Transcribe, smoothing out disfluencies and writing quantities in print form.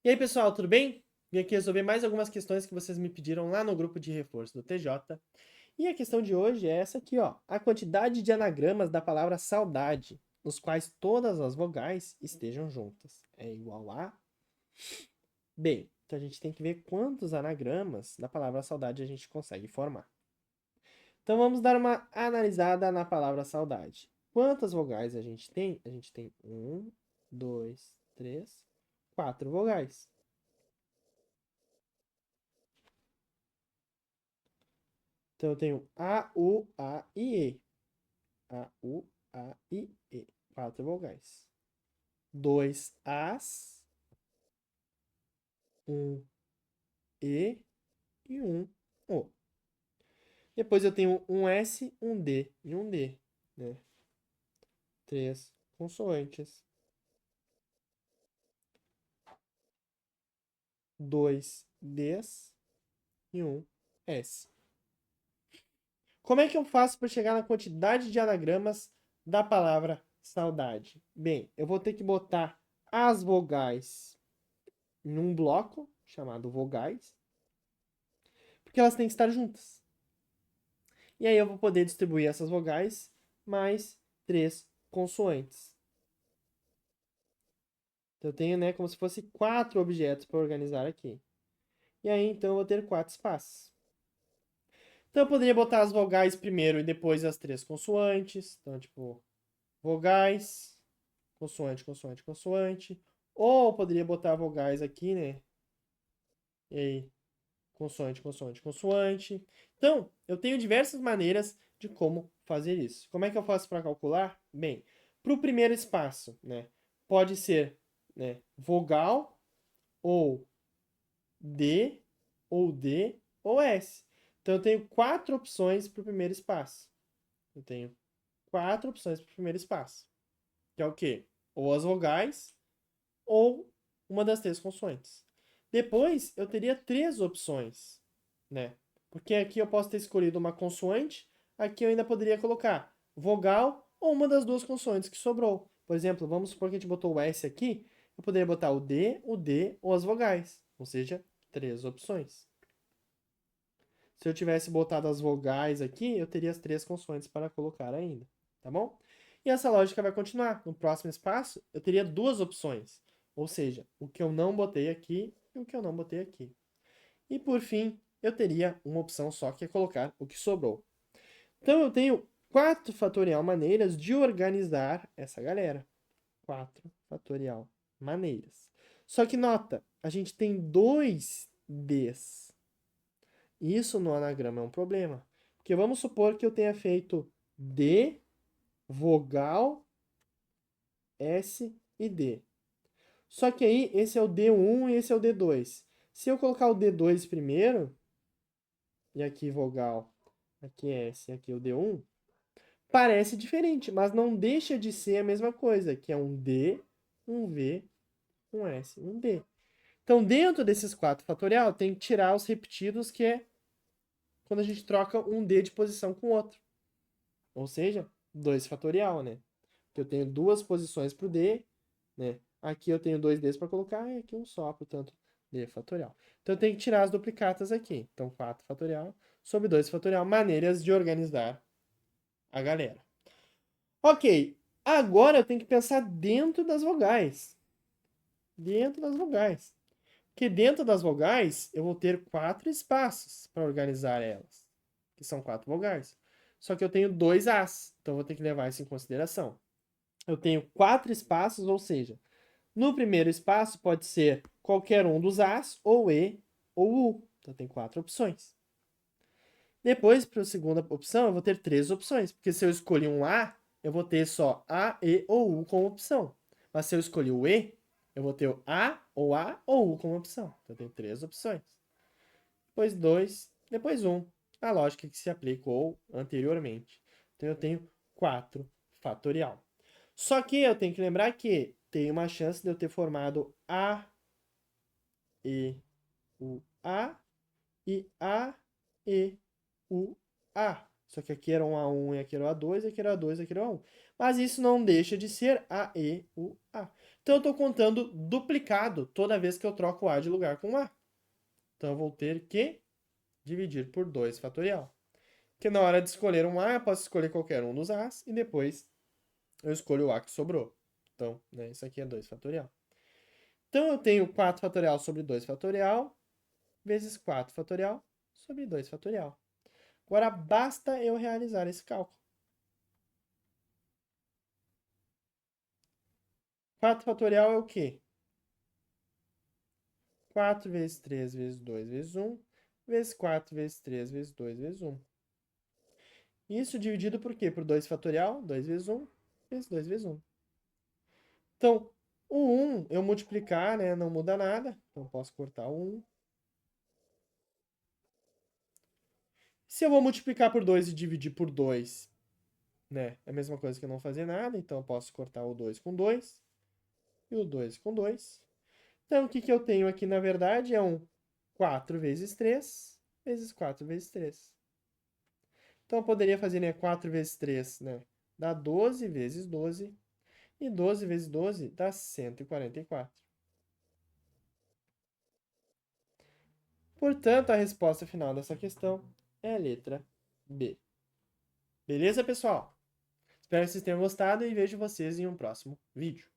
E aí, pessoal, tudo bem? Vim aqui resolver mais algumas questões que vocês me pediram lá no grupo de reforço do TJ. E a questão de hoje é essa aqui, ó. A quantidade de anagramas da palavra saudade, nos quais todas as vogais estejam juntas, é igual a... Bem, então a gente tem que ver quantos anagramas da palavra saudade a gente consegue formar. Então vamos dar uma analisada na palavra saudade. Quantas vogais a gente tem? A gente tem 1, 2, 3, 4 vogais. Então eu tenho A, U, A e E. A, U, A e E. Quatro vogais. Dois As, um E e um O. Depois eu tenho um S, um D e um D, né? Três consoantes. Dois Ds e um S. Como é que eu faço para chegar na quantidade de anagramas da palavra saudade? Bem, eu vou ter que botar as vogais em um bloco chamado vogais, porque elas têm que estar juntas. E aí eu vou poder distribuir essas vogais mais três consoantes. Então eu tenho, né, como se fosse 4 objetos para organizar aqui. E aí então eu vou ter 4 espaços. Então eu poderia botar as vogais primeiro e depois as três consoantes. Então, tipo, vogais, consoante, consoante, consoante. Ou eu poderia botar vogais aqui, né? E aí, consoante, consoante, consoante. Então, eu tenho diversas maneiras de como fazer isso. Como é que eu faço para calcular? Bem, para o primeiro espaço, né, pode ser, né, vogal ou D, ou D, ou S. Então, eu tenho 4 opções para o primeiro espaço. Eu tenho 4 opções para o primeiro espaço. Que é o quê? Ou as vogais, ou uma das três consoantes. Depois, eu teria 3 opções, né? Porque aqui eu posso ter escolhido uma consoante, aqui eu ainda poderia colocar vogal ou uma das duas consoantes que sobrou. Por exemplo, vamos supor que a gente botou o S aqui, eu poderia botar o D ou as vogais, ou seja, 3 opções. Se eu tivesse botado as vogais aqui, eu teria as 3 consoantes para colocar ainda, tá bom? E essa lógica vai continuar. No próximo espaço, eu teria 2 opções, ou seja, o que eu não botei aqui e o que eu não botei aqui. E por fim, eu teria uma opção só, que é colocar o que sobrou. Então eu tenho 4 fatorial maneiras de organizar essa galera. 4 fatorial maneiras. Só que nota, a gente tem 2 Ds. Isso no anagrama é um problema. Porque vamos supor que eu tenha feito D, vogal, S e D. Só que aí esse é o D1 e esse é o D2. Se eu colocar o D2 primeiro, e aqui vogal, aqui S e aqui o D1, parece diferente, mas não deixa de ser a mesma coisa, que é um D, um V, um S, um D. Então, dentro desses 4 fatorial, tem que tirar os repetidos, que é quando a gente troca um D de posição com o outro. Ou seja, 2 fatorial, né? Que eu tenho 2 posições para o D, né? Aqui eu tenho 2 Ds para colocar e aqui um só, portanto, D fatorial. Então eu tenho que tirar as duplicatas aqui. Então 4 fatorial sobre 2 fatorial, maneiras de organizar a galera. Ok, agora eu tenho que pensar dentro das vogais. Dentro das vogais. Porque dentro das vogais eu vou ter 4 espaços para organizar elas, que são 4 vogais. Só que eu tenho 2 As, então eu vou ter que levar isso em consideração. Eu tenho 4 espaços, ou seja, no primeiro espaço pode ser qualquer um dos As, ou E, ou U. Então tem 4 opções. Depois, para a segunda opção, eu vou ter 3 opções, porque se eu escolher um A, eu vou ter só A, E ou U como opção. Mas se eu escolher o E, eu vou ter o A ou U como opção. Então eu tenho 3 opções. Depois 2, depois 1. A lógica que se aplicou anteriormente. Então eu tenho 4 fatorial. Só que eu tenho que lembrar que tem uma chance de eu ter formado A, E, U, A e A, E, U, A. Só que aqui era um A1 e aqui era um A2, aqui era um A2 e aqui era um A1. Mas isso não deixa de ser A, E, U, A. Então, eu estou contando duplicado toda vez que eu troco A de lugar com A. Então, eu vou ter que dividir por 2 fatorial. Porque na hora de escolher um A, eu posso escolher qualquer um dos A's e depois eu escolho o A que sobrou. Então, né, isso aqui é 2 fatorial. Então, eu tenho 4 fatorial sobre 2 fatorial vezes 4 fatorial sobre 2 fatorial. Agora, basta eu realizar esse cálculo. 4 fatorial é o quê? 4 vezes 3 vezes 2 vezes 1, vezes 4 vezes 3 vezes 2 vezes 1. Isso dividido por quê? Por 2 fatorial, 2 vezes 1, vezes 2 vezes 1. Então, o 1 eu multiplicar, né, não muda nada. Então, posso cortar o 1. Se eu vou multiplicar por 2 e dividir por 2, né, é a mesma coisa que eu não fazer nada. Então, eu posso cortar o 2 com 2 e o 2 com 2. Então, o que que eu tenho aqui, na verdade, é um 4 vezes 3 vezes 4 vezes 3. Então, eu poderia fazer, né, 4 vezes 3, né, dá 12 vezes 12. E 12 vezes 12 dá 144. Portanto, a resposta final dessa questão é a letra B. Beleza, pessoal? Espero que vocês tenham gostado e vejo vocês em um próximo vídeo.